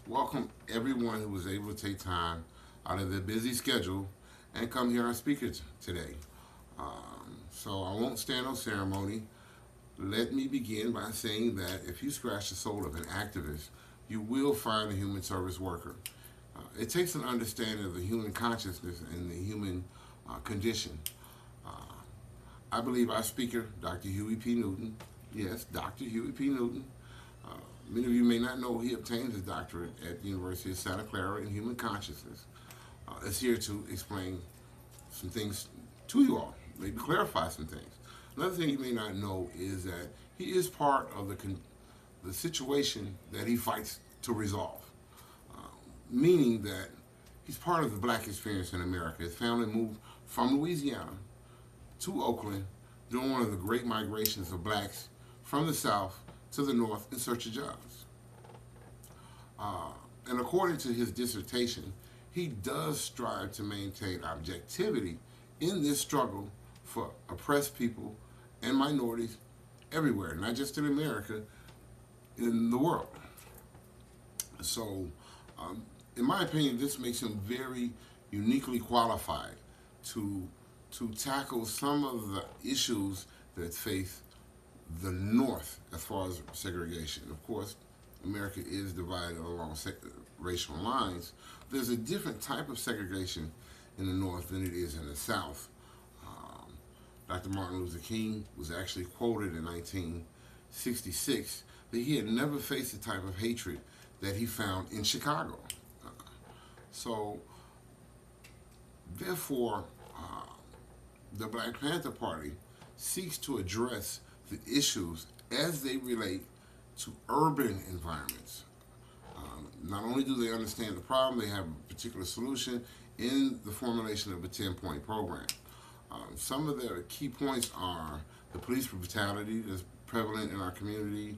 welcome everyone who was able to take time out of their busy schedule and come hear our speakers today. So I won't stand on ceremony. Let me begin by saying that if you scratch the soul of an activist, you will find a human service worker. It takes an understanding of the human consciousness and the human condition. Uh, I believe our speaker, Dr. Huey P. Newton, yes, Dr. Huey P. Newton, uh, many of you may not know he obtained his doctorate at the University of Santa Clara in human consciousness, is here to explain some things to you all, maybe clarify some things. Another thing you may not know is that he is part of the situation that he fights to resolve, uh, meaning that he's part of the black experience in America. His family moved from Louisiana to Oakland during one of the great migrations of blacks from the South to the North in search of jobs. Uh, and according to his dissertation, he does strive to maintain objectivity in this struggle for oppressed people and minorities everywhere, not just in America, in the world. So, in my opinion, this makes him very uniquely qualified to tackle some of the issues that face the North as far as segregation. Of course, America is divided along racial lines. There's a different type of segregation in the North than it is in the South. Dr. Martin Luther King was actually quoted in 1966 that he had never faced the type of hatred that he found in Chicago. So, therefore, the Black Panther Party seeks to address the issues as they relate to urban environments. Not only do they understand the problem, they have a particular solution in the formulation of a 10-point program. Some of the key points are the police brutality that's prevalent in our community,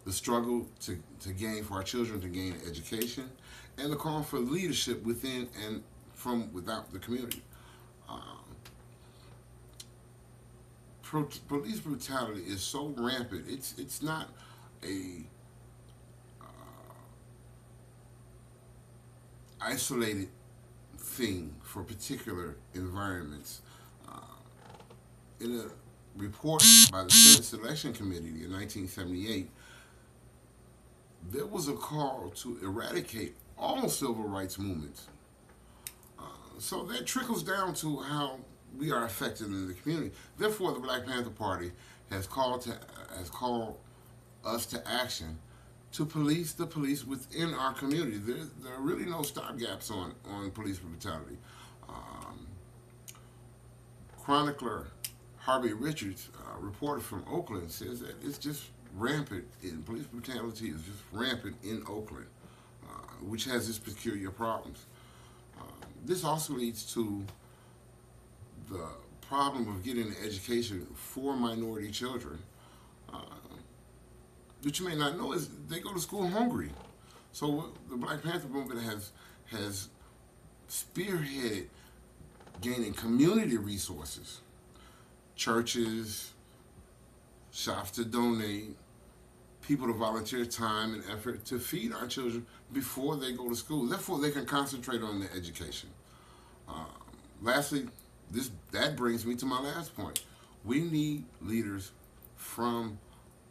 the struggle to gain for our children to gain education, and the call for leadership within and from without the community. Police brutality is so rampant. It's not a isolated thing for particular environments. In a report by the Senate Selection Committee in 1978, there was a call to eradicate all civil rights movements. So that trickles down to how we are affected in the community. Therefore, the Black Panther Party has called us to action to police the police within our community. There are really no stopgaps on police brutality. Chronicler Harvey Richards, reporter from Oakland, says that it's just rampant. Police brutality is just rampant in Oakland, which has its peculiar problems. This also leads to the problem of getting an education for minority children. What you may not know is they go to school hungry. So the Black Panther movement has spearheaded gaining community resources, churches, shops to donate, people to volunteer time and effort to feed our children before they go to school. Therefore, they can concentrate on their education. Lastly, that brings me to my last point. We need leaders from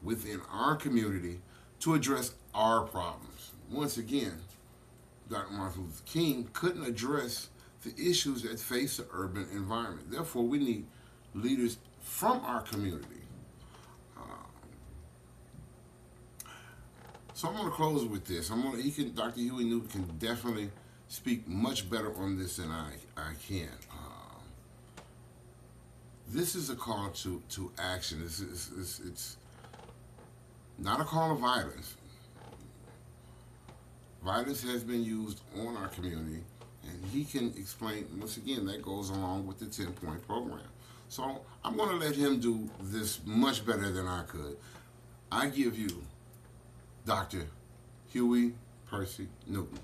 within our community to address our problems. Once again, Dr. Martin Luther King couldn't address the issues that face the urban environment. Therefore, we need leaders from our community. So I'm going to close with this. Dr. Huey Newton can definitely speak much better on this than I can. This is a call to action. It's not a call of violence. Violence has been used on our community, and he can explain, once again, that goes along with the 10-point program. So I'm going to let him do this much better than I could. I give you Dr. Huey Percy Newton.